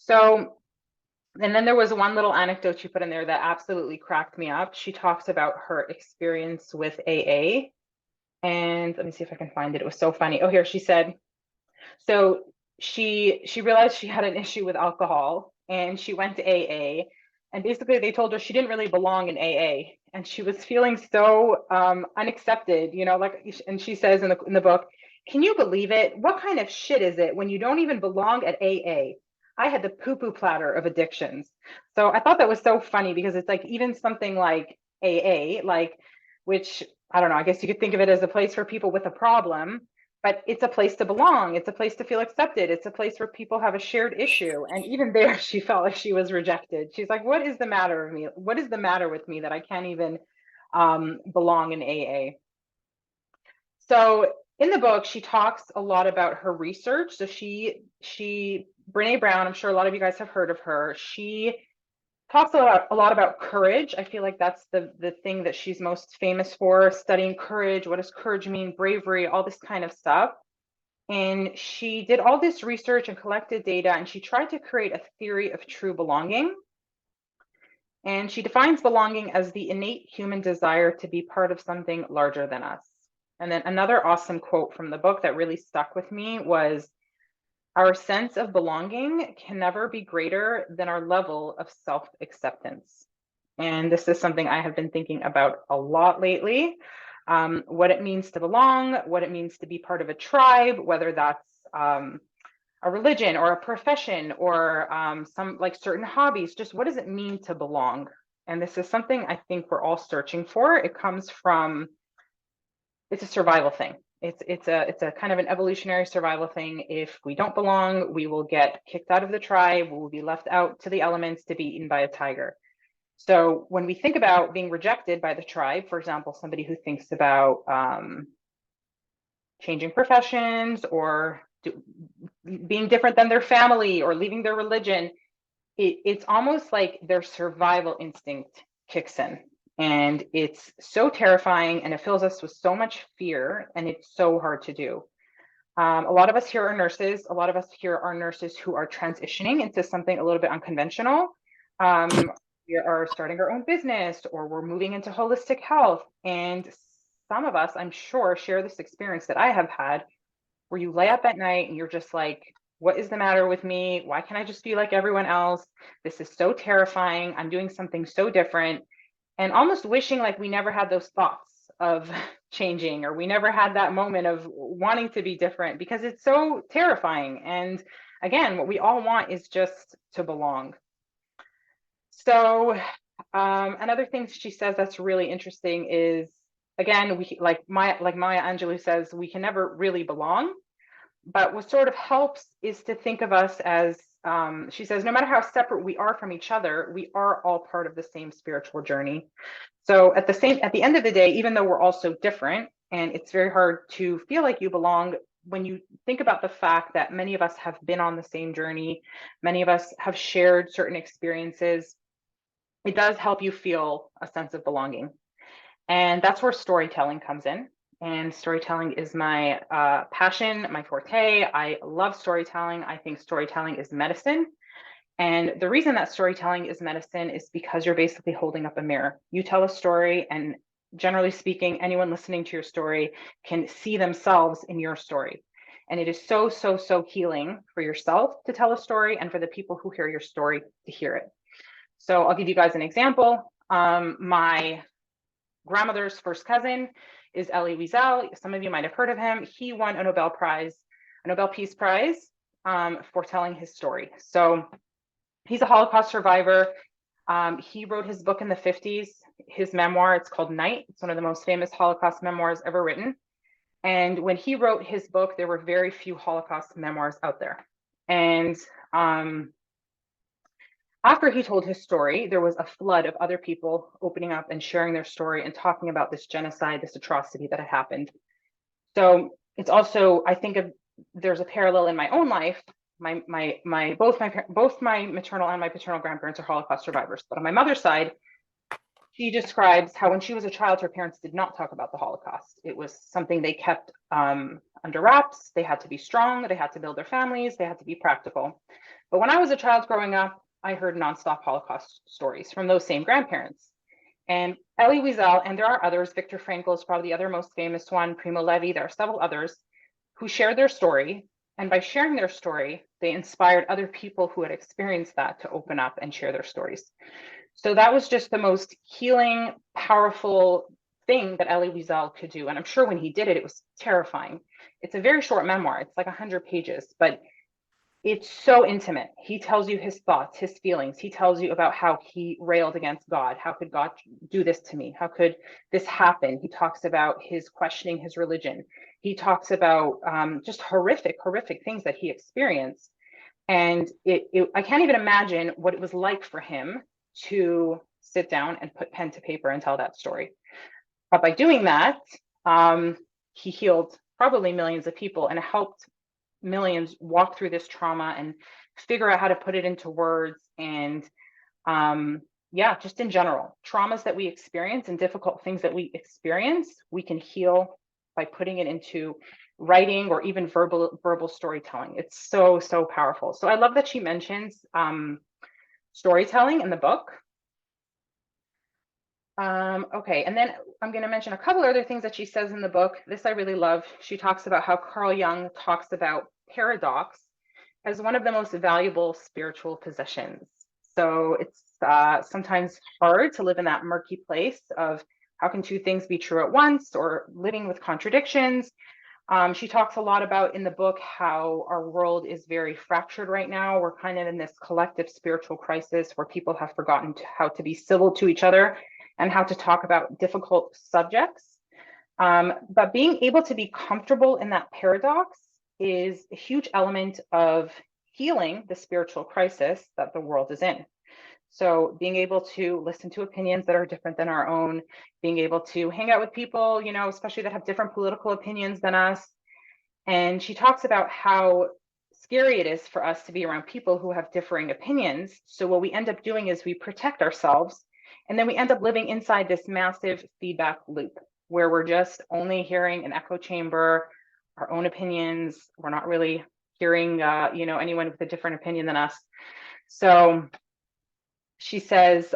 So, and then there was one little anecdote she put in there that absolutely cracked me up. She talks about her experience with AA. And let me see if I can find it. It was so funny. Oh, here she said, so she realized she had an issue with alcohol and she went to AA, and basically they told her she didn't really belong in AA, and she was feeling so unaccepted, like, and she says in the book, can you believe it? What kind of shit is it when you don't even belong at AA? I had the poo-poo platter of addictions. So I thought that was so funny because it's like even something like AA, like, which I don't know, I guess you could think of it as a place for people with a problem, but it's a place to belong. It's a place to feel accepted. It's a place where people have a shared issue. And even there, she felt like she was rejected. She's like, what is the matter with me? What is the matter with me that I can't even belong in AA? So in the book, she talks a lot about her research. So Brene Brown, I'm sure a lot of you guys have heard of her. She talks a lot about courage. I feel like that's the thing that she's most famous for, studying courage. What does courage mean? Bravery, all this kind of stuff. And she did all this research and collected data, and she tried to create a theory of true belonging. And she defines belonging as the innate human desire to be part of something larger than us. And then another awesome quote from the book that really stuck with me was, our sense of belonging can never be greater than our level of self-acceptance. And this is something I have been thinking about a lot lately. What it means to belong, what it means to be part of a tribe, whether that's a religion or a profession or some like certain hobbies, just what does it mean to belong? And this is something I think we're all searching for. It comes from, it's a survival thing. It's a kind of an evolutionary survival thing. If we don't belong, we will get kicked out of the tribe. We will be left out to the elements to be eaten by a tiger. So when we think about being rejected by the tribe, for example, somebody who thinks about changing professions or being different than their family or leaving their religion, it's almost like their survival instinct kicks in. And it's so terrifying and it fills us with so much fear, and it's so hard to do. A lot of us here are nurses. A lot of us here are nurses who are transitioning into something a little bit unconventional. We are starting our own business, or we're moving into holistic health. And some of us, I'm sure, share this experience that I have had, where you lay up at night and you're just like, what is the matter with me? Why can't I just be like everyone else? This is so terrifying. I'm doing something so different. And almost wishing like we never had those thoughts of changing, or we never had that moment of wanting to be different, because it's so terrifying. And again, what we all want is just to belong. So another thing she says that's really interesting is, again, we like Maya Angelou says, we can never really belong. But what sort of helps is to think of us as, she says, no matter how separate we are from each other, we are all part of the same spiritual journey. So at the end of the day, even though we're all so different, and it's very hard to feel like you belong, when you think about the fact that many of us have been on the same journey, many of us have shared certain experiences, it does help you feel a sense of belonging. And that's where storytelling comes in. And storytelling is my passion, my forte. I love storytelling. I think storytelling is medicine. And the reason that storytelling is medicine is because you're basically holding up a mirror. You tell a story, and generally speaking, anyone listening to your story can see themselves in your story. And it is so, so, so healing for yourself to tell a story, and for the people who hear your story to hear it. So I'll give you guys an example. My grandmother's first cousin is Elie Wiesel. Some of you might have heard of him. He won a Nobel Peace Prize for telling his story. So he's a Holocaust survivor. He wrote his book in the 50s, his memoir. It's called Night. It's one of the most famous Holocaust memoirs ever written. And when he wrote his book, there were very few Holocaust memoirs out there. And after he told his story, there was a flood of other people opening up and sharing their story and talking about this genocide, this atrocity that had happened. So it's also, I think there's a parallel in my own life. Both my maternal and my paternal grandparents are Holocaust survivors. But on my mother's side, she describes how when she was a child, her parents did not talk about the Holocaust. It was something they kept under wraps. They had to be strong. They had to build their families. They had to be practical. But when I was a child growing up, I heard nonstop Holocaust stories from those same grandparents. And Elie Wiesel, and there are others, Viktor Frankl is probably the other most famous one, Primo Levi, there are several others who shared their story. And by sharing their story, they inspired other people who had experienced that to open up and share their stories. So that was just the most healing, powerful thing that Elie Wiesel could do. And I'm sure when he did it, it was terrifying. It's a very short memoir. It's like 100 pages, but it's so intimate. He tells you his thoughts, his feelings. He tells you about how he railed against God. How could God do this to me? How could this happen? He talks about his questioning his religion. He talks about just horrific things that he experienced. And I can't even imagine what it was like for him to sit down and put pen to paper and tell that story. But by doing that, he healed probably millions of people and helped millions walk through this trauma and figure out how to put it into words. And yeah, just in general, traumas that we experience and difficult things that we experience, we can heal by putting it into writing or even verbal storytelling. It's so powerful. So I love that she mentions storytelling in the book. Okay, and then I'm going to mention a couple other things that she says in the book. This I really love. She talks about how Carl Jung talks about paradox as one of the most valuable spiritual possessions. So it's sometimes hard to live in that murky place of how can two things be true at once, or living with contradictions. She talks a lot about in the book how our world is very fractured right now. We're kind of in this collective spiritual crisis where people have forgotten how to be civil to each other and how to talk about difficult subjects. But being able to be comfortable in that paradox is a huge element of healing the spiritual crisis that the world is in. So being able to listen to opinions that are different than our own, being able to hang out with people, you know, especially that have different political opinions than us. And she talks about how scary it is for us to be around people who have differing opinions. So what we end up doing is we protect ourselves, and then we end up living inside this massive feedback loop where we're just only hearing an echo chamber, our own opinions. We're not really hearing, you know, anyone with a different opinion than us. So she says,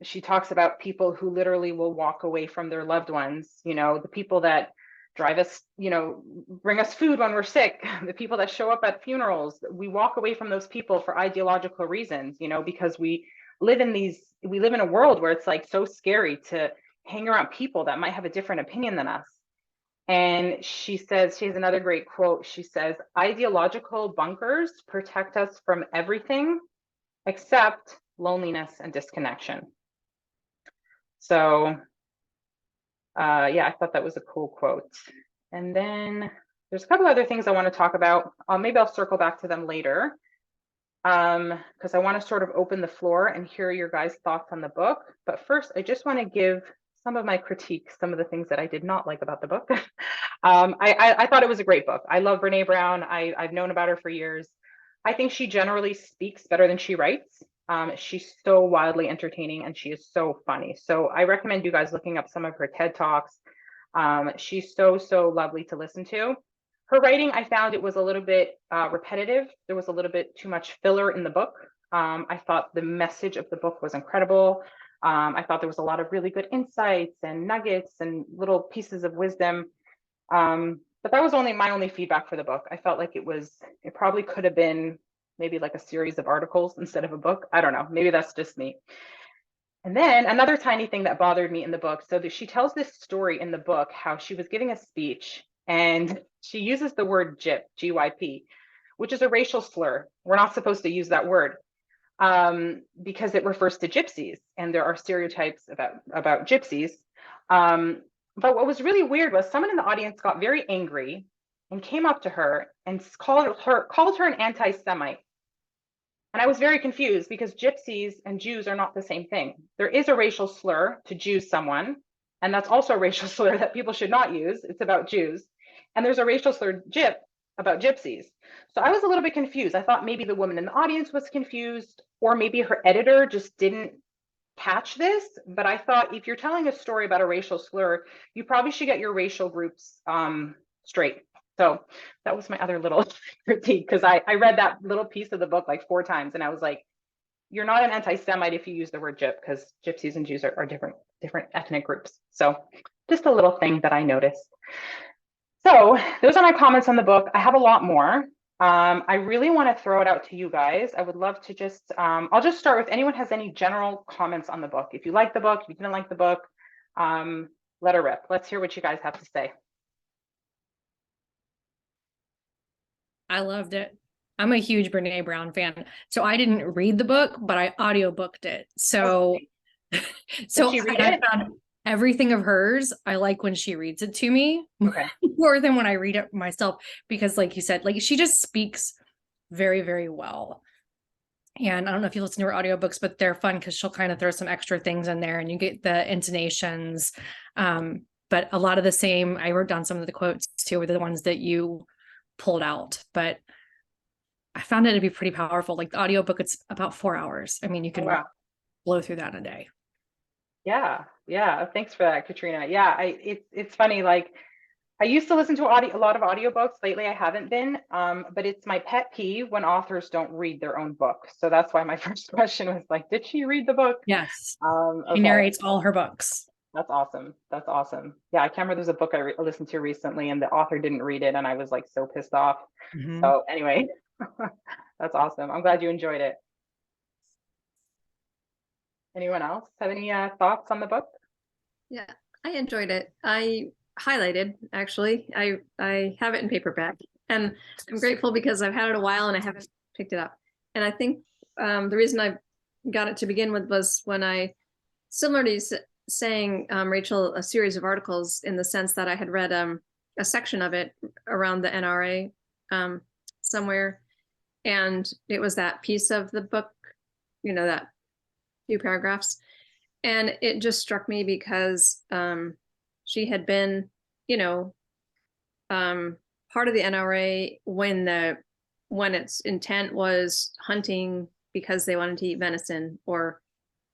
she talks about people who literally will walk away from their loved ones, you know, the people that drive us, you know, bring us food when we're sick, the people that show up at funerals. We walk away from those people for ideological reasons, you know, because we live in a world where it's like so scary to hang around people that might have a different opinion than us. And she says, she has another great quote. She says, ideological bunkers protect us from everything except loneliness and disconnection. So yeah, I thought that was a cool quote. And then there's a couple other things I want to talk about. Maybe I'll circle back to them later, because I want to sort of open the floor and hear your guys' thoughts on the book. But first, I just want to give some of my critiques, some of the things that I did not like about the book. I thought it was a great book. I love Brene Brown. I've known about her for years. I think she generally speaks better than she writes. She's so wildly entertaining and she is so funny. So I recommend you guys looking up some of her TED Talks. She's so lovely to listen to. Her writing, I found it was a little bit repetitive. There was a little bit too much filler in the book. I thought the message of the book was incredible. I thought there was a lot of really good insights and nuggets and little pieces of wisdom. But that was my only feedback for the book. I felt like it probably could have been maybe like a series of articles instead of a book. I don't know, maybe that's just me. And then another tiny thing that bothered me in the book. So she tells this story in the book, how she was giving a speech and she uses the word gyp, G-Y-P, which is a racial slur. We're not supposed to use that word because it refers to gypsies and there are stereotypes about gypsies. But what was really weird was someone in the audience got very angry and came up to her and called her an anti-Semite. And I was very confused because gypsies and Jews are not the same thing. There is a racial slur to Jews someone, and that's also a racial slur that people should not use. It's about Jews. And there's a racial slur gyp about gypsies. So I was a little bit confused. I thought maybe the woman in the audience was confused, or maybe her editor just didn't catch this. But I thought if you're telling a story about a racial slur, you probably should get your racial groups straight. So that was my other little critique, because I read that little piece of the book like 4 times, and I was like, you're not an anti-Semite if you use the word gyp, because gypsies and Jews are different ethnic groups. So just a little thing that I noticed. So those are my comments on the book. I have a lot more. I really want to throw it out to you guys. I would love to just, I'll just start with anyone has any general comments on the book. If you like the book, if you didn't like the book, let her rip. Let's hear what you guys have to say. I loved it. I'm a huge Brene Brown fan. So I didn't read the book, but I audiobooked it. So, Did so she read I it? found everything of hers. I like when she reads it to me Okay. more than when I read it myself, because like you said, like she just speaks very, very well. And I don't know if you listen to her audiobooks, but they're fun because she'll kind of throw some extra things in there and you get the intonations. But a lot of the same, I wrote down some of the quotes too, were the ones that you pulled out. But I found it to be pretty powerful. Like the audiobook, it's about 4 hours. I mean, you Oh, can wow. blow through that in a day. Yeah. Yeah. Thanks for that, Katrina. Yeah. It's funny. Like I used to listen to a lot of audiobooks. Lately, I haven't been. But it's my pet peeve when authors don't read their own book. So that's why my first question was like, did she read the book? Yes. She Okay. narrates all her books. That's awesome. That's awesome. Yeah, I can't remember. There's a book I listened to recently, and the author didn't read it, and I was like so pissed off. Mhm. So anyway, that's awesome. I'm glad you enjoyed it. Anyone else have any thoughts on the book? Yeah, I enjoyed it. I highlighted actually. I have it in paperback, and I'm grateful because I've had it a while and I haven't picked it up. And I think the reason I got it to begin with was when I, similar to you saying, Rachel, a series of articles in the sense that I had read a section of it around the NRA somewhere, and it was that piece of the book, that few paragraphs. And it just struck me because she had been, you know, part of the NRA when its intent was hunting because they wanted to eat venison or,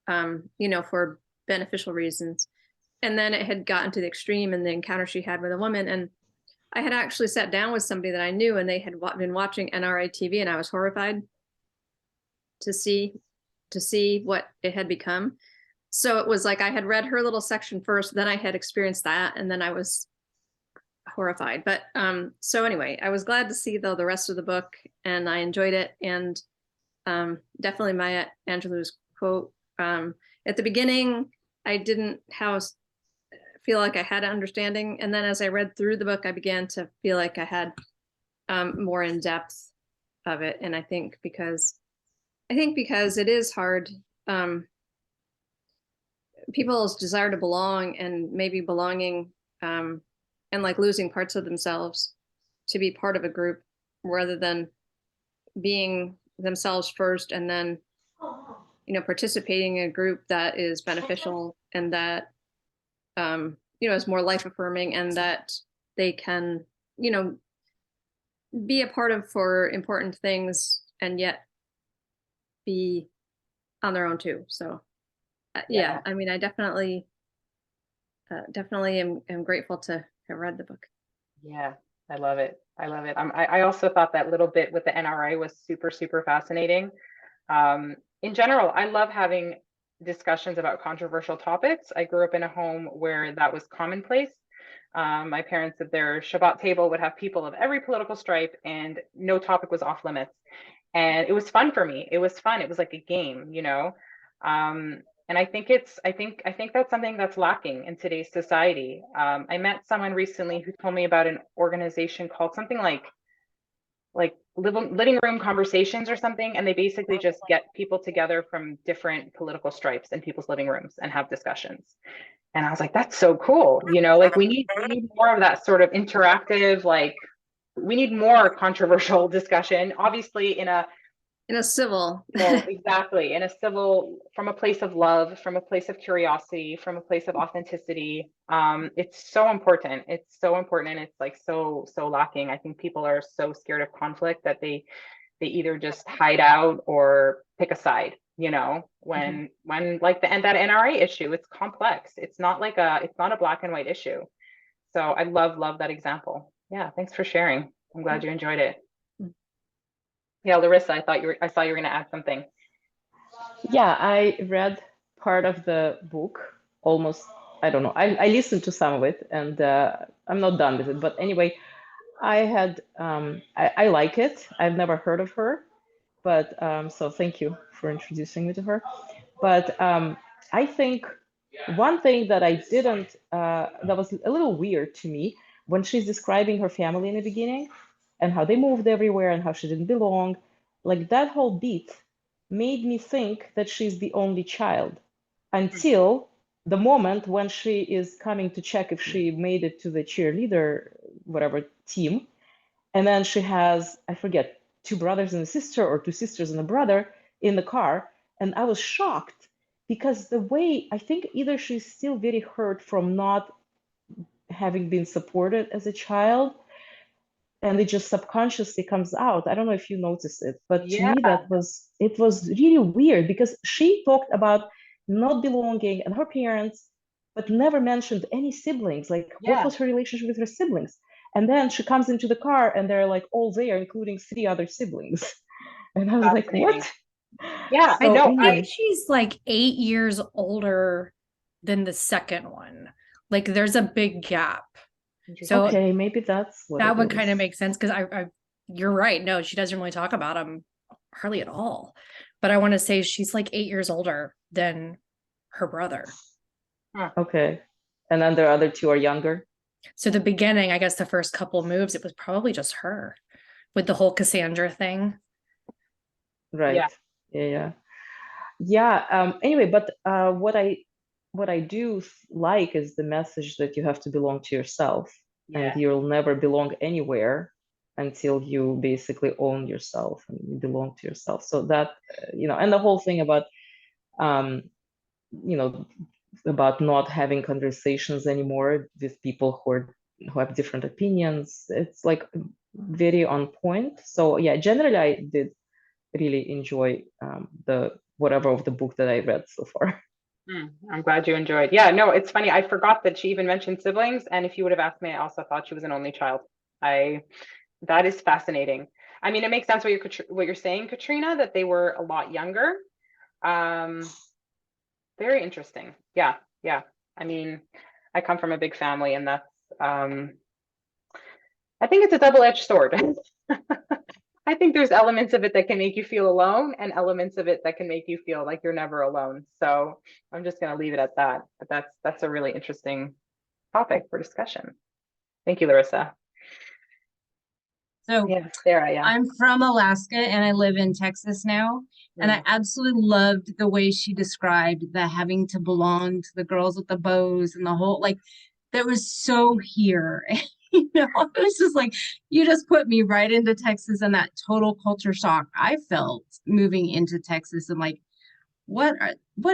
for beneficial reasons. And then it had gotten to the extreme in the encounter she had with a woman. And I had actually sat down with somebody that I knew, and they had been watching NRA TV, and I was horrified to see what it had become. So it was like I had read her little section first, then I had experienced that, and then I was horrified. But so anyway, I was glad to see though the rest of the book, and I enjoyed it. And definitely Maya Angelou's quote at the beginning, I didn't feel like I had an understanding, and then as I read through the book, I began to feel like I had more in depth of it. And I think because it is hard. People's desire to belong and maybe belonging and like losing parts of themselves to be part of a group rather than being themselves first and then participating in a group that is beneficial and that is more life affirming and that they can be a part of for important things and yet be on their own too. So yeah, I mean, I definitely am grateful to have read the book. Yeah, I love it. I love it. I also thought that little bit with the NRA was super, super fascinating. In general, I love having discussions about controversial topics. I grew up in a home where that was commonplace. My parents at their Shabbat table would have people of every political stripe, and no topic was off limits. And it was fun for me. It was fun. It was like a game, and I think that's something that's lacking in today's society. I met someone recently who told me about an organization called something like living room conversations or something, and they basically just get people together from different political stripes in people's living rooms and have discussions. And I was like, that's so cool. Like we need more of that sort of interactive, like we need more controversial discussion, obviously in a civil exactly, in a civil, from a place of love, from a place of curiosity, from a place of authenticity. It's so important. It's so important, and it's like so lacking. I think people are so scared of conflict that they either just hide out or pick a side. When like that NRA issue, it's complex. It's not a black and white issue. So I love that example. Yeah, thanks for sharing. I'm glad you enjoyed it. Yeah, Larissa, I saw you were gonna add something. Yeah, I read part of the book, almost, I don't know. I listened to some of it, and I'm not done with it. But anyway, I like it. I've never heard of her, but so thank you for introducing me to her. But I think one thing that I didn't, that was a little weird to me when she's describing her family in the beginning and how they moved everywhere and how she didn't belong, like that whole beat made me think that she's the only child until the moment when she is coming to check if she made it to the cheerleader, whatever team. And then she has, I forget, two brothers and a sister, or two sisters and a brother in the car. And I was shocked because the way, I think either she's still very hurt from not having been supported as a child, and it just subconsciously comes out. I don't know if you noticed it, but to Yeah, me it was really weird because she talked about not belonging and her parents, but never mentioned any siblings. Like, what yeah, was her relationship with her siblings? And then she comes into the car and they're like all there, including three other siblings. And I was like, fascinating. what? Yeah, I So know. think anyway, she's like 8 years older than the second one. Like there's a big gap. So okay, maybe that's what that it would kind of is. make sense because you're right. No, she doesn't really talk about him hardly at all. But I want to say she's like 8 years older than her brother. Huh. Okay. And then the other two are younger. So the beginning, I guess the first couple moves, it was probably just her with the whole Cassandra thing. Right. Yeah, Yeah, yeah. Yeah, anyway, but what I do like is the message that you have to belong to yourself, and yeah, you'll never belong anywhere until you basically own yourself and you belong to yourself. So that, and the whole thing about, um, you know, about not having conversations anymore with people who have different opinions. It's like very on point. So yeah, generally I did really enjoy the whatever of the book that I read so far. I'm glad you enjoyed. Yeah, no, it's funny. I forgot that she even mentioned siblings. And if you would have asked me, I also thought she was an only child. I That is fascinating. I mean, it makes sense what you're saying, Katrina, that they were a lot younger. Um, Very interesting. Yeah, yeah. I mean, I come from a big family, and that's I think it's a double-edged sword. I think there's elements of it that can make you feel alone and elements of it that can make you feel like you're never alone. So I'm just going to leave it at that. But that's a really interesting topic for discussion. Thank you, Larissa. So Yeah, Sarah, yeah. I'm from Alaska and I live in Texas now. And I absolutely loved the way she described the having to belong to the girls with the bows and the whole, like, that was so here. It was just like, you just put me right into Texas and that total culture shock I felt moving into Texas and like, what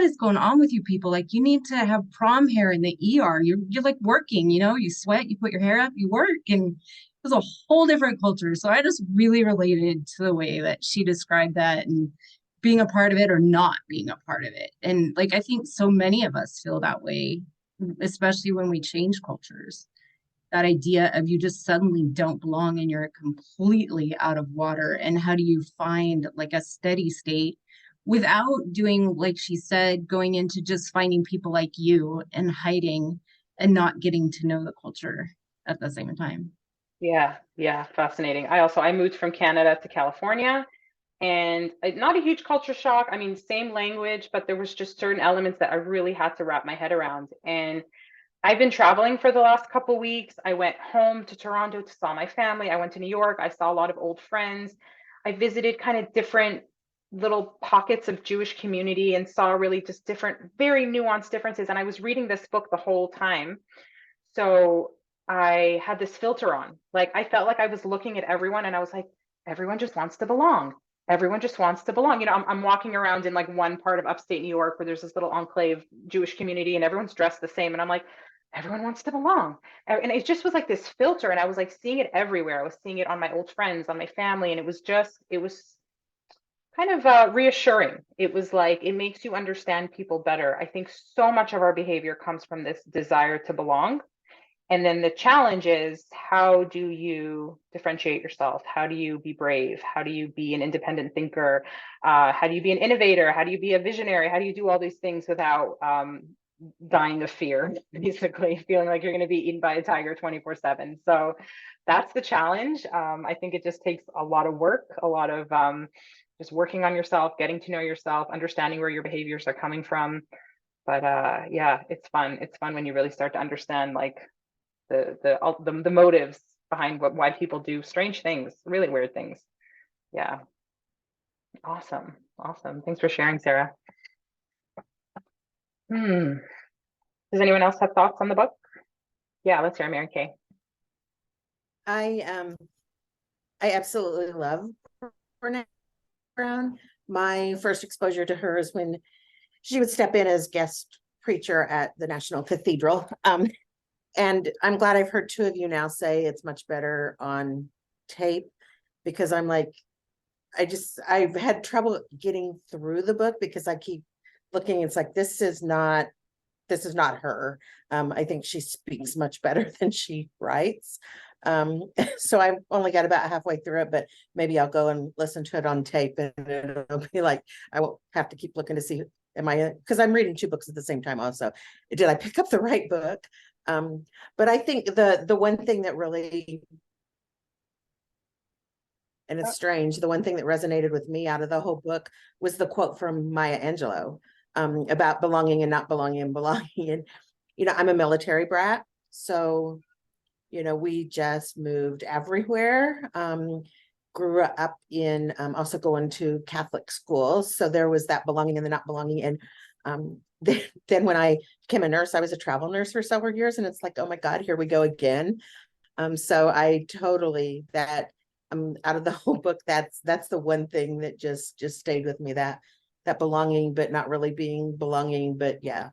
is going on with you people? Like, you need to have prom hair in the ER. You're like working, you sweat, you put your hair up, you work, and it was a whole different culture. So I just really related to the way that she described that and being a part of it or not being a part of it. And like, I think so many of us feel that way, especially when we change cultures. That idea of you just suddenly don't belong and you're completely out of water. And how do you find like a steady state without doing, like she said, going into just finding people like you and hiding and not getting to know the culture at the same time? Yeah, yeah, fascinating. I moved from Canada to California, and not a huge culture shock. I mean, same language, but there was just certain elements that I really had to wrap my head around. And I've been traveling for the last couple weeks. I went home to Toronto to saw my family. I went to New York. I saw a lot of old friends. I visited kind of different little pockets of Jewish community and saw really just different, very nuanced differences. And I was reading this book the whole time. So I had this filter on. Like, I felt like I was looking at everyone and I was like, everyone just wants to belong. Everyone just wants to belong. I'm walking around in like one part of upstate New York where there's this little enclave Jewish community and everyone's dressed the same. And I'm like, everyone wants to belong. And it just was like this filter. And I was like seeing it everywhere. I was seeing it on my old friends, on my family. And it was kind of reassuring. It was like, it makes you understand people better. I think so much of our behavior comes from this desire to belong. And then the challenge is, how do you differentiate yourself? How do you be brave? How do you be an independent thinker? How do you be an innovator? How do you be a visionary? How do you do all these things without dying of fear, basically feeling like you're going to be eaten by a tiger 24/7? So that's the challenge. I think it just takes a lot of work, a lot of just working on yourself, getting to know yourself, understanding where your behaviors are coming from. But yeah, it's fun. It's fun when you really start to understand like the motives behind why people do strange things, really weird things. Yeah. Awesome. Awesome. Thanks for sharing, Sarah. Does anyone else have thoughts on the book? Yeah, let's hear Mary Kay. I absolutely love Brene Brown. My first exposure to her is when she would step in as guest preacher at the National Cathedral. And I'm glad I've heard two of you now say it's much better on tape, because I'm like, I've had trouble getting through the book because I keep looking. It's like, this is not her. I think she speaks much better than she writes. So I've only got about halfway through it, but maybe I'll go and listen to it on tape, and it'll be like, I won't have to keep looking to see, because I'm reading two books at the same time also. Did I pick up the right book? But I think the one thing that really, and it's strange, the one thing that resonated with me out of the whole book was the quote from Maya Angelou, about belonging and not belonging and belonging. And, I'm a military brat. So, we just moved everywhere. Grew up in also going to Catholic schools. So there was that belonging and the not belonging. And then when I became a nurse, I was a travel nurse for several years. And it's like, oh my God, here we go again. So I totally, that out of the whole book, that's the one thing that just stayed with me, that belonging, but not really being belonging. But yeah.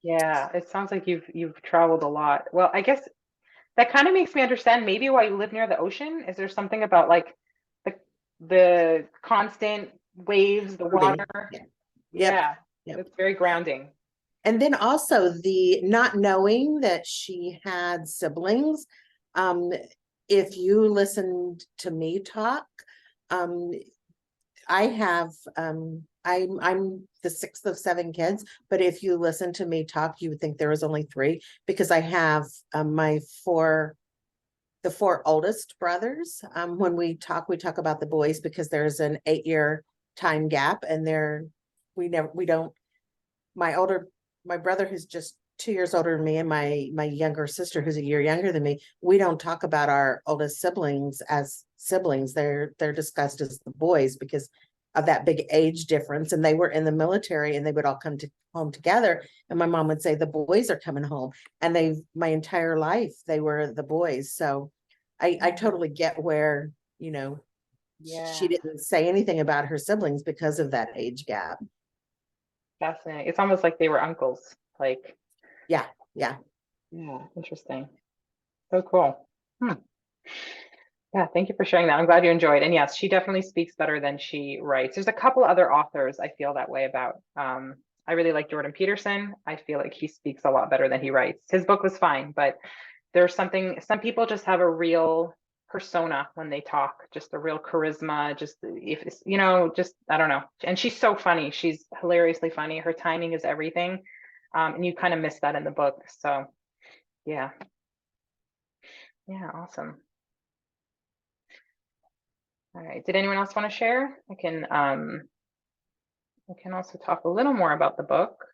Yeah, it sounds like you've traveled a lot. Well, I guess that kind of makes me understand maybe why you live near the ocean. Is there something about like the constant waves, the water? Yeah. Yeah, Yep. it's very grounding. And then also the not knowing that she had siblings. If you listened to me talk, I have I'm the sixth of seven kids, but if you listen to me talk, you would think there was only three, because I have the four oldest brothers. When we talk about the boys, because there's an 8-year time gap, and we don't, my brother, who's just 2 years older than me, and my younger sister, who's a year younger than me, we don't talk about our oldest siblings as siblings. They're discussed as the boys because of that big age difference. And they were in the military, and they would all come home together. And my mom would say, the boys are coming home. And my entire life, they were the boys. So I totally get where, Yeah, she didn't say anything about her siblings because of that age gap. fascinating. It's almost like they were uncles. Like, Yeah. yeah, interesting. So cool. Yeah, thank you for sharing that. I'm glad you enjoyed. And yes, she definitely speaks better than she writes. There's a couple other authors I feel that way about. I really like Jordan Peterson. I feel like he speaks a lot better than he writes. His book was fine, but there's something, some people just have a real persona when they talk, just a real charisma, just if it's, just, I don't know. And she's so funny. She's hilariously funny. Her timing is everything. And you kind of miss that in the book. So yeah. Yeah, awesome. All right. Did anyone else want to share? I can also talk a little more about the book.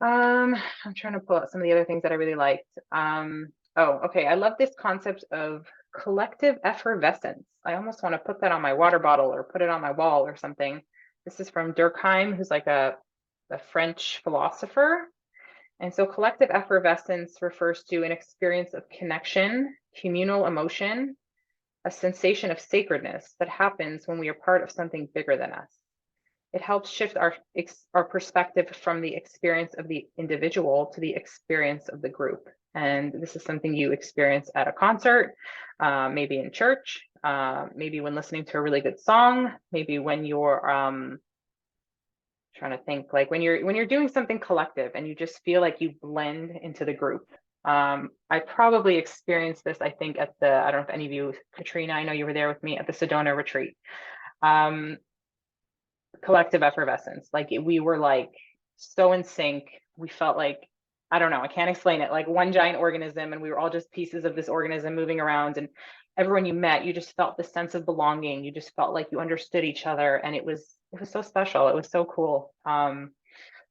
I'm trying to pull out some of the other things that I really liked. Oh, okay. I love this concept of collective effervescence. I almost want to put that on my water bottle or put it on my wall or something. This is from Durkheim, who's like a French philosopher. And so collective effervescence refers to an experience of connection, communal emotion, a sensation of sacredness that happens when we are part of something bigger than us. It helps shift our perspective from the experience of the individual to the experience of the group. And this is something you experience at a concert, maybe in church, maybe when listening to a really good song, maybe when you're trying to think, like when you're doing something collective and you just feel like you blend into the group. I probably experienced this, I think, at the, I don't know if any of you, Katrina, I know you were there with me at the Sedona retreat. Collective effervescence. Like we were like so in sync. We felt like, I don't know, I can't explain it, like one giant organism, and we were all just pieces of this organism moving around. And everyone you met, you just felt this sense of belonging. You just felt like you understood each other, and it was so special. It was so cool. So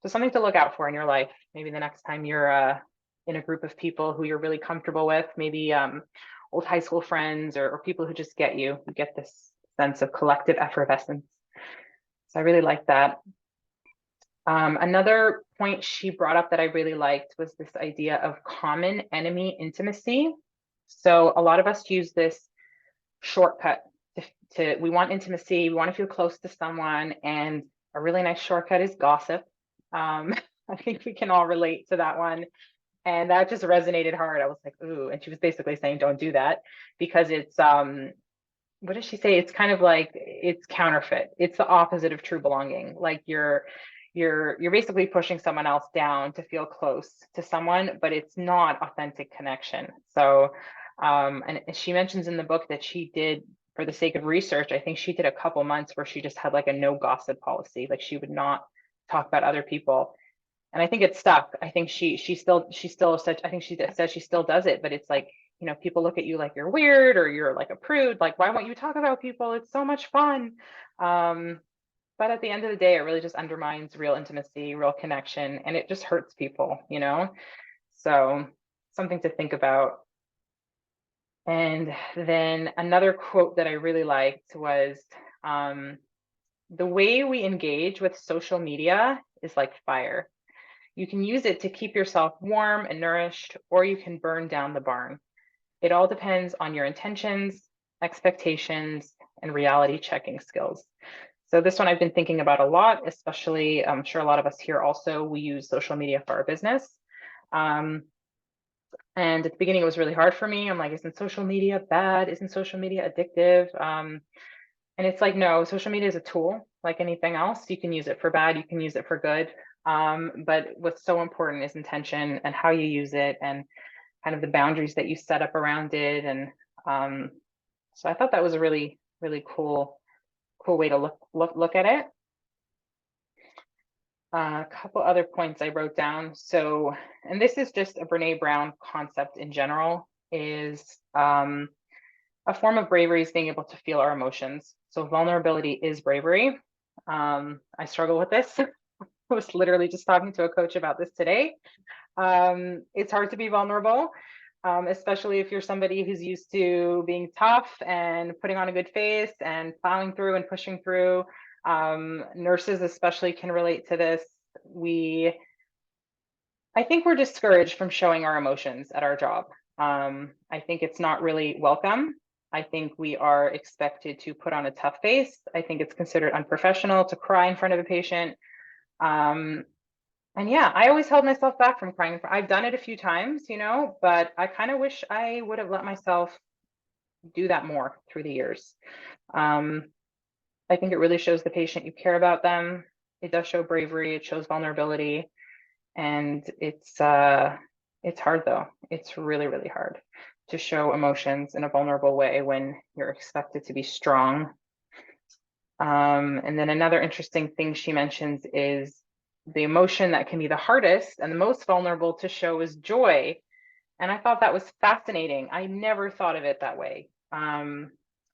something to look out for in your life. Maybe the next time you're in a group of people who you're really comfortable with, maybe old high school friends, or people who just get you. You get this sense of collective effervescence. So I really like that. Another point she brought up that I really liked was this idea of common enemy intimacy. So a lot of us use this shortcut to we want intimacy, we want to feel close to someone, and a really nice shortcut is gossip. I think we can all relate to that one. And that just resonated hard. I was like, ooh, and she was basically saying, don't do that, because it's what does she say? It's kind of like it's counterfeit. It's the opposite of true belonging. Like you're basically pushing someone else down to feel close to someone, but it's not authentic connection. So and she mentions in the book that she did, for the sake of research, I think she did a couple months where she just had like a no gossip policy. Like she would not talk about other people. And I think it stuck. I think she still said, I think she says she still does it, but it's like, you know, people look at you like you're weird or you're like a prude. Like, why won't you talk about people? It's so much fun. But at the end of the day, it really just undermines real intimacy, real connection, and it just hurts people, you know? So something to think about. And then another quote that I really liked was, the way we engage with social media is like fire. You can use it to keep yourself warm and nourished, or you can burn down the barn. It all depends on your intentions, expectations, and reality checking skills. So this one I've been thinking about a lot, especially I'm sure a lot of us here also, we use social media for our business. And at the beginning, it was really hard for me. I'm like, isn't social media bad? Isn't social media addictive? And it's like, no, social media is a tool like anything else. You can use it for bad, you can use it for good. But what's so important is intention and how you use it, and kind of the boundaries that you set up around it. And so I thought that was a really, really cool way to look at it. A couple other points I wrote down. So, and this is just a Brene Brown concept in general, is a form of bravery is being able to feel our emotions. So vulnerability is bravery. I struggle with this. I was literally just talking to a coach about this today. It's hard to be vulnerable, especially if you're somebody who's used to being tough and putting on a good face and plowing through and pushing through. Nurses especially can relate to this. I think we're discouraged from showing our emotions at our job. I think it's not really welcome. I think we are expected to put on a tough face. I think it's considered unprofessional to cry in front of a patient. And yeah, I always held myself back from crying. I've done it a few times, you know, but I kind of wish I would have let myself do that more through the years. I think it really shows the patient you care about them. It does show bravery, it shows vulnerability, and it's hard though. It's really, really hard to show emotions in a vulnerable way when you're expected to be strong. And then another interesting thing she mentions is the emotion that can be the hardest and the most vulnerable to show is joy. And I thought that was fascinating. I never thought of it that way. And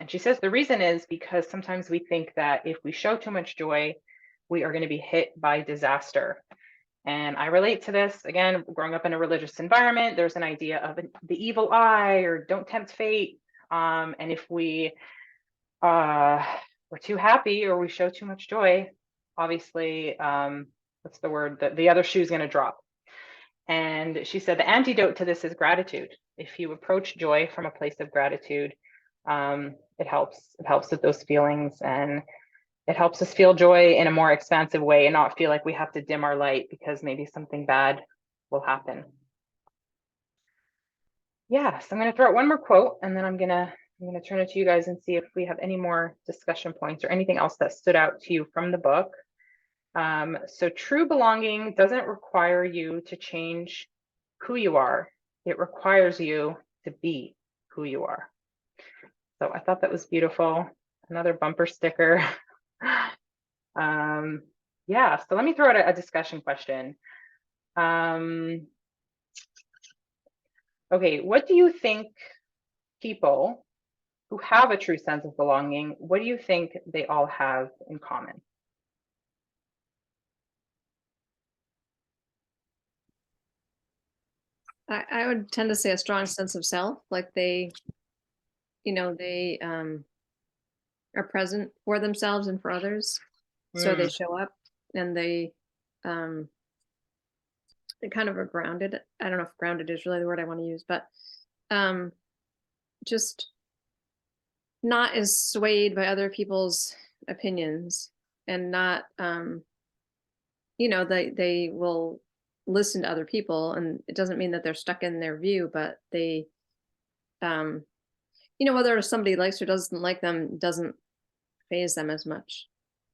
she says the reason is because sometimes we think that if we show too much joy, we are going to be hit by disaster. And I relate to this. Again, growing up in a religious environment, there's an idea of the evil eye or don't tempt fate. And if we're too happy or we show too much joy, obviously, what's the word? The other shoe is going to drop. And she said the antidote to this is gratitude. If you approach joy from a place of gratitude, it helps. It helps with those feelings, and it helps us feel joy in a more expansive way and not feel like we have to dim our light because maybe something bad will happen. Yeah, so I'm going to throw out one more quote, and then I'm going to turn it to you guys and see if we have any more discussion points or anything else that stood out to you from the book. So true belonging doesn't require you to change who you are. it requires you to be who you are. So I thought that was beautiful. Another bumper sticker. Yeah, so let me throw out a discussion question. Okay, what do you think people who have a true sense of belonging, what do you think they all have in common? I would tend to say a strong sense of self, like they, they are present for themselves and for others. So they show up and they kind of are grounded. I don't know if grounded is really the word I want to use, but just not as swayed by other people's opinions, and not they will listen to other people, and it doesn't mean that they're stuck in their view, but they whether somebody likes or doesn't like them doesn't phase them as much.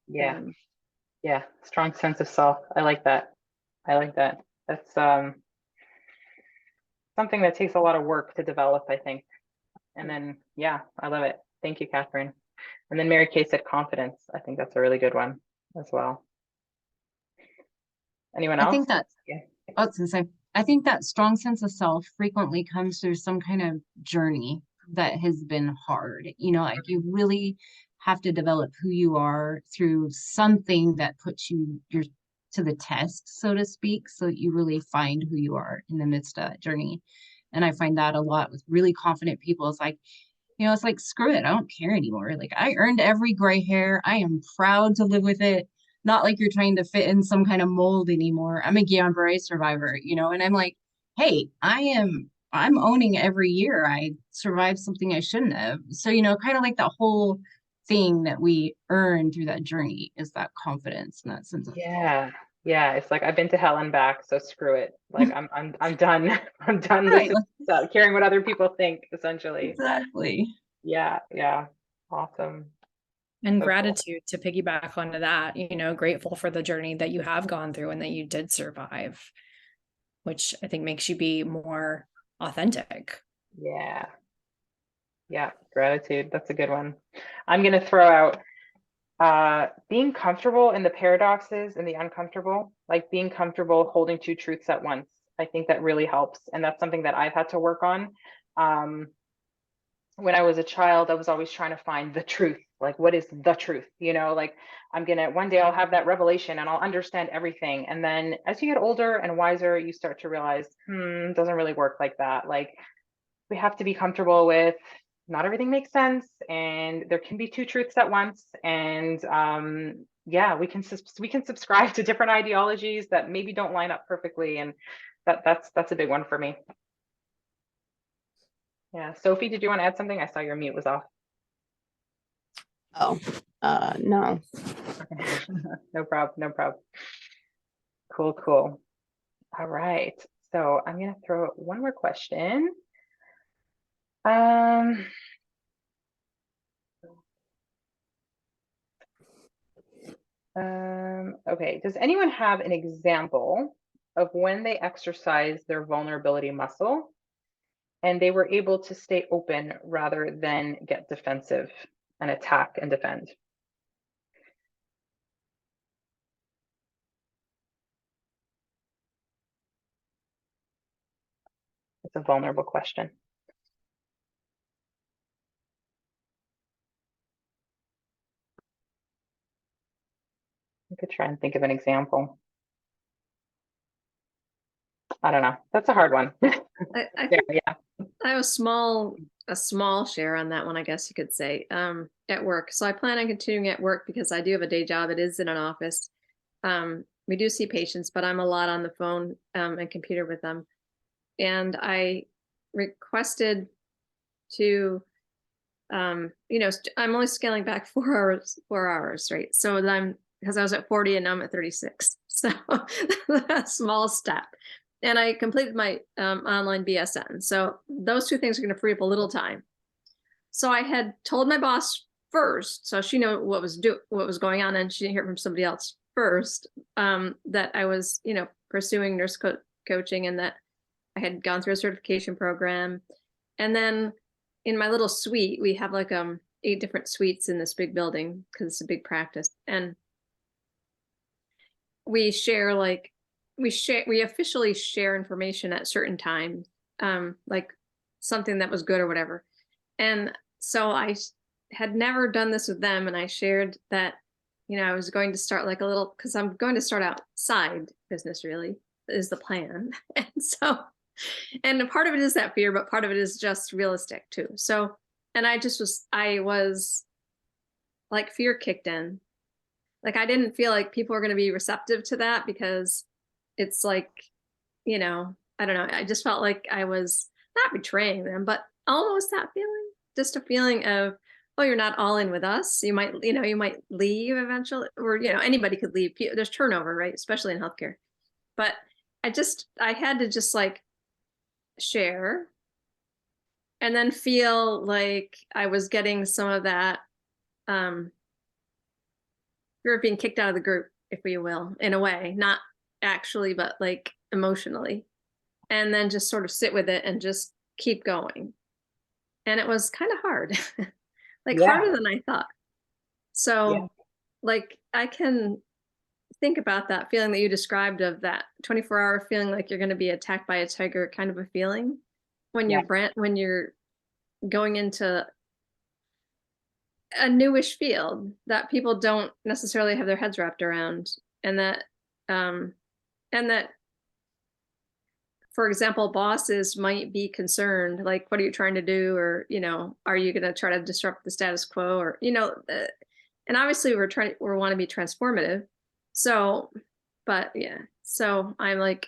Yeah. Yeah, strong sense of self. I like that. I like that. That's something that takes a lot of work to develop, I think. And then, yeah, I love it. Thank you, Catherine. And then Mary Kay said confidence. I think that's a really good one as well. Anyone I else? think that, Yeah. I was gonna say, I think that strong sense of self frequently comes through some kind of journey that has been hard. Like you really have to develop who you are through something that puts your to the test, so to speak, so that you really find who you are in the midst of that journey. And I find that a lot with really confident people. It's like, it's like, screw it, I don't care anymore. Like, I earned every gray hair. I am proud to live with it. Not like you're trying to fit in some kind of mold anymore. I'm a Guillain-Barré survivor, and I'm like, hey, I'm owning every year I survived something I shouldn't have. So, kind of like the whole thing that we earn through that journey is that confidence and that sense of Yeah. Yeah. It's like I've been to hell and back, so screw it. Like I'm done. I'm done right, listening to caring what other people think, essentially. exactly. Yeah, yeah. Awesome. And So cool. gratitude to piggyback onto that, grateful for the journey that you have gone through and that you did survive, which I think makes you be more authentic. Yeah. Yeah, gratitude. That's a good one. I'm going to throw out being comfortable in the paradoxes and the uncomfortable, like being comfortable holding two truths at once. I think that really helps. And that's something that I've had to work on. When I was a child, I was always trying to find the truth. Like, what is the truth? Like one day I'll have that revelation and I'll understand everything. And then as you get older and wiser, you start to realize, it doesn't really work like that. Like, we have to be comfortable with not everything makes sense, and there can be two truths at once. And yeah, we can subscribe to different ideologies that maybe don't line up perfectly, and that's a big one for me. Yeah, Sophie, did you want to add something? I saw your mute was off. Oh, no. Okay. No problem. No problem. Cool, cool. All right. So I'm gonna throw out one more question. Okay, does anyone have an example of when they exercised their vulnerability muscle and they were able to stay open rather than get defensive and attack and defend? It's a vulnerable question. I could try and think of an example. I don't know. That's a hard one. I think Yeah. I have a small share on that one, I guess you could say, at work. So I plan on continuing at work because I do have a day job. It is in an office. We do see patients, but I'm a lot on the phone and computer with them. And I requested to, I'm only scaling back 4 hours, right? So then because I was at 40 and now I'm at 36. So a small step. And I completed my online BSN. So those two things are going to free up a little time. So I had told my boss first, so she knew what was going on, and she didn't hear from somebody else first, that I was, pursuing nurse coaching, and that I had gone through a certification program. And then in my little suite, we have like 8 different suites in this big building because it's a big practice. And we share we officially share information at certain times, like something that was good or whatever. And so I had never done this with them, and I shared that, I was going to start like a little, because I'm going to start outside business, really is the plan. And part of it is that fear, but part of it is just realistic too. So, and I was like, fear kicked in. Like, I didn't feel like people were going to be receptive to that, because it's like, I don't know. I just felt like I was not betraying them, but almost that feeling, just a feeling of, oh, you're not all in with us. You might leave eventually, or, anybody could leave. There's turnover, right? Especially in healthcare. But I had to just like share, and then feel like I was getting some of that, fear of being kicked out of the group, if you will, in a way, not actually, but like emotionally, and then just sort of sit with it and just keep going. And it was kind of hard, like harder than I thought. So like, I can think about that feeling that you described, of that 24-hour feeling like you're going to be attacked by a tiger, kind of a feeling when you're going into a newish field that people don't necessarily have their heads wrapped around. And that, for example, bosses might be concerned, like, what are you trying to do? Or, are you going to try to disrupt the status quo? Or, and obviously we want to be transformative. So, but yeah, so I'm like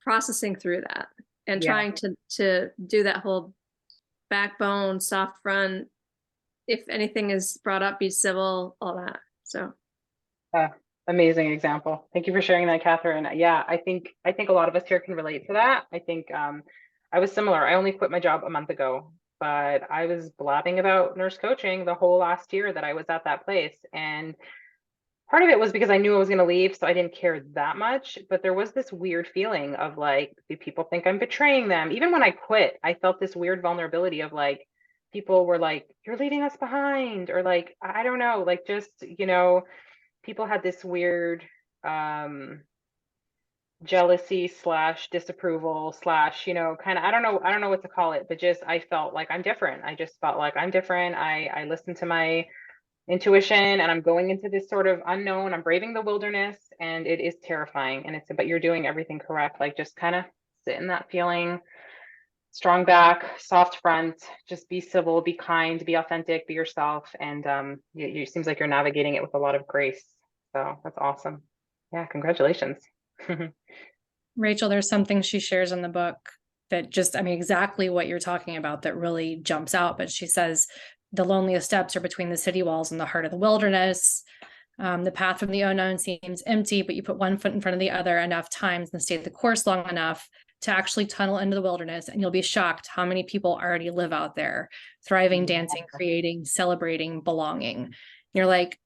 processing through that and trying to do that whole backbone, soft front. If anything is brought up, be civil, all that. So. Amazing example. Thank you for sharing that, Catherine. Yeah, I think a lot of us here can relate to that. I think I was similar. I only quit my job a month ago, but I was blabbing about nurse coaching the whole last year that I was at that place. And part of it was because I knew I was going to leave, so I didn't care that much. But there was this weird feeling of like, do people think I'm betraying them? Even when I quit, I felt this weird vulnerability of like, people were like, you're leaving us behind, or like, I don't know, like, just, people had this weird jealousy / disapproval / kind of, I don't know what to call it, but just, I felt like I'm different. I just felt like I'm different. I listened to my intuition, and I'm going into this sort of unknown. I'm braving the wilderness, and it is terrifying. And but you're doing everything correct. Like, just kind of sit in that feeling, strong back, soft front, just be civil, be kind, be authentic, be yourself. And it seems like you're navigating it with a lot of grace. So that's awesome. Yeah, congratulations. Rachel, there's something she shares in the book that just, exactly what you're talking about, that really jumps out. But she says, the loneliest steps are between the city walls and the heart of the wilderness. The path from the unknown seems empty, but you put one foot in front of the other enough times and stay the course long enough to actually tunnel into the wilderness, and you'll be shocked how many people already live out there, thriving, dancing, creating, celebrating, belonging. You're like,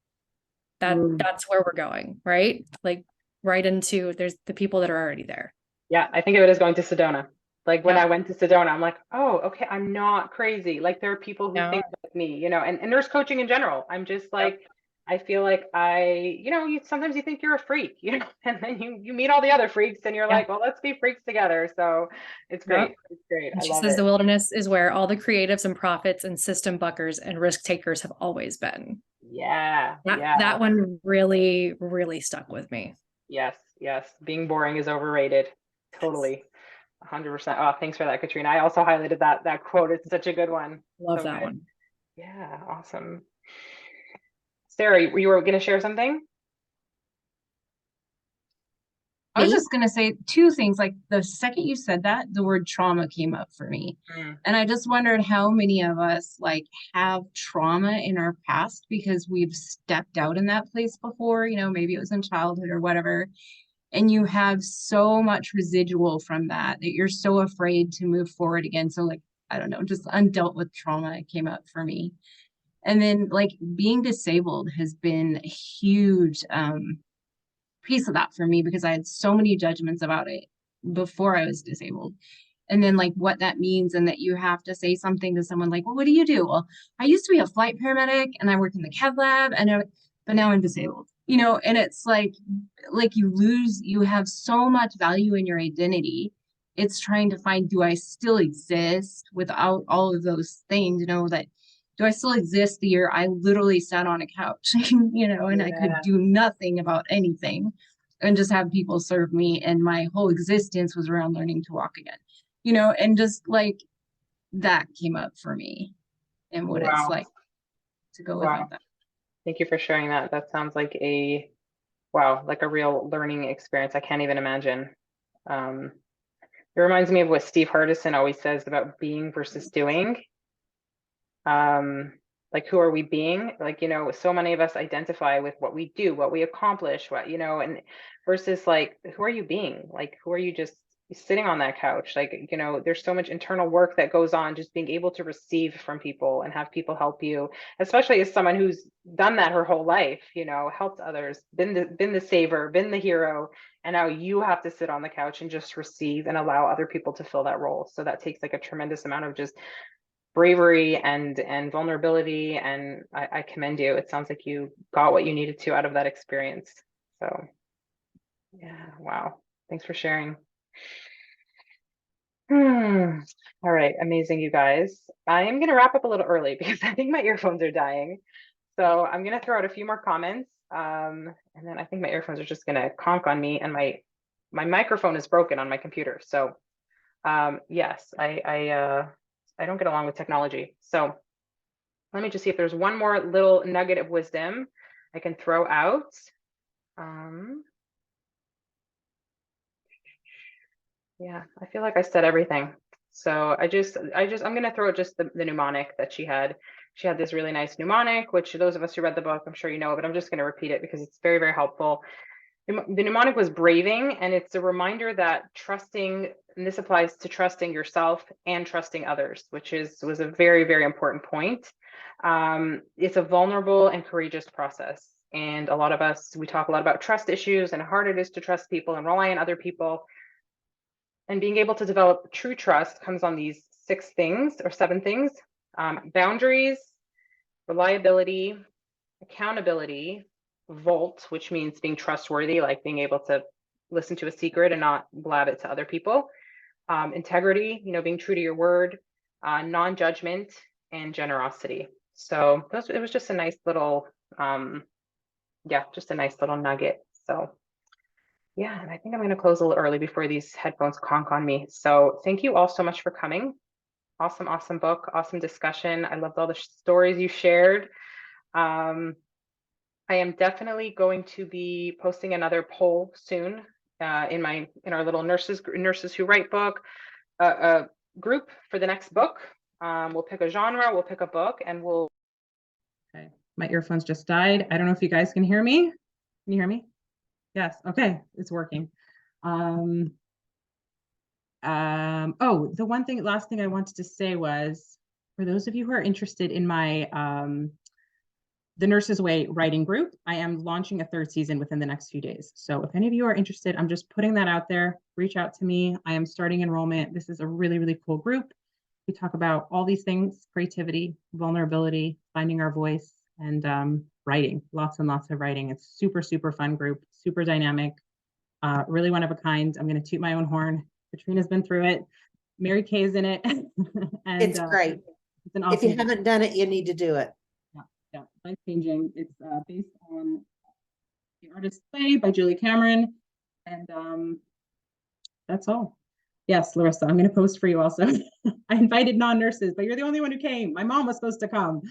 that's where we're going, right? Like, right into, there's the people that are already there. Yeah, I think of it as going to Sedona. Like, when I went to Sedona, I'm like, oh, okay, I'm not crazy. Like, there are people who think like me, and nurse coaching in general. I'm just like, I feel like sometimes you think you're a freak, and then you meet all the other freaks, and you're like, well, let's be freaks together. So it's great. It's great. And I she love says it. the wilderness is where all the creatives and prophets and system buckers and risk takers have always been. Yeah. That one really, really stuck with me. Yes. Being boring is overrated. Totally. 100%. Oh, thanks for that, Katrina. I also highlighted that quote. It's such a good one. Love that one. Yeah, awesome. Sarah, you were going to share something? I was just going to say 2 things. Like, the second you said that, the word trauma came up for me. And I just wondered how many of us like have trauma in our past because we've stepped out in that place before, maybe it was in childhood or whatever. And you have so much residual from that you're so afraid to move forward again. So like, I don't know, just undealt with trauma came up for me. And then like being disabled has been a huge piece of that for me, because I had so many judgments about it. before I was disabled. And then like what that means, and that you have to say something to someone like, well, what do you do? Well, I used to be a flight paramedic and I work in the cath lab but now I'm disabled, you know, and it's like you have so much value in your identity. It's trying to find, do I still exist without all of those things, you know, that do I still exist the year I literally sat on a couch, you know, and I could do nothing about anything and just have people serve me. And my whole existence was around learning to walk again, you know, and just like that came up for me and what it's like to go without that. Thank you for sharing that. That sounds like like a real learning experience. I can't even imagine. It reminds me of what Steve Hardison always says about being versus doing. Like, who are we being? Like, you know, so many of us identify with what we do, what we accomplish, what, you know, and versus like, who are you being? Like, who are you just sitting on that couch? Like, you know, there's so much internal work that goes on, just being able to receive from people and have people help you, especially as someone who's done that her whole life, you know, helped others, been the saver, been the hero. And now you have to sit on the couch and just receive and allow other people to fill that role. So that takes like a tremendous amount of just bravery and vulnerability, and I commend you. It sounds like you got what you needed to out of that experience. So yeah, wow, thanks for sharing. All right, amazing, you guys. I am going to wrap up a little early because I think my earphones are dying, so I'm going to throw out a few more comments, and then I think my earphones are just going to conk on me, and my microphone is broken on my computer. So yes, I don't get along with technology. So let me just see if there's one more little nugget of wisdom I can throw out. Yeah, I feel like I said everything. So I'm going to throw out just the mnemonic that she had. She had this really nice mnemonic, which those of us who read the book, I'm sure you know, but I'm just going to repeat it because it's very, very helpful. The mnemonic was braving, and it's a reminder that trusting, and this applies to trusting yourself and trusting others, which was a very, very important point. It's a vulnerable and courageous process. And a lot of us, we talk a lot about trust issues and how hard it is to trust people and rely on other people. And being able to develop true trust comes on these 6 things or 7 things: boundaries, reliability, accountability, vault, which means being trustworthy, like being able to listen to a secret and not blab it to other people, integrity, you know, being true to your word, non-judgment, and generosity. So it was just a nice little, just a nice little nugget. So yeah, and I think I'm going to close a little early before these headphones conk on me. So thank you all so much for coming. Awesome, awesome book, awesome discussion. I loved all the stories you shared. I am definitely going to be posting another poll soon in our little nurses who write book group for the next book. We'll pick a genre, we'll pick a book, and we'll. Okay, my earphones just died. I don't know if you guys can hear me. Can you hear me? Yes. Okay, it's working. Oh, the last thing I wanted to say was, for those of you who are interested in my the Nurses Way writing group, I am launching a 3rd season within the next few days. So if any of you are interested, I'm just putting that out there. Reach out to me. I am starting enrollment. This is a really, really cool group. We talk about all these things: creativity, vulnerability, finding our voice, and writing. Lots and lots of writing. It's super, super fun group, super dynamic, really one of a kind. I'm going to toot my own horn. Katrina's been through it. Mary Kay is in it. And It's great. It's an awesome If you haven't done it, you need to do it. Yeah, life-changing. It's based on The Artist's Way by Julie Cameron. And that's all. Yes, Larissa, I'm going to post for you also. I invited non-nurses, but you're the only one who came. My mom was supposed to come.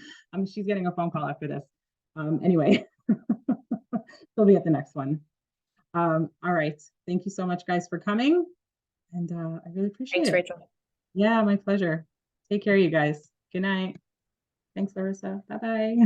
She's getting a phone call after this. Anyway, she'll be at the next one. All right. Thank you so much, guys, for coming. And I really appreciate it. Thanks, Rachel. Yeah, my pleasure. Take care, you guys. Good night. Thanks, Larissa. Bye-bye.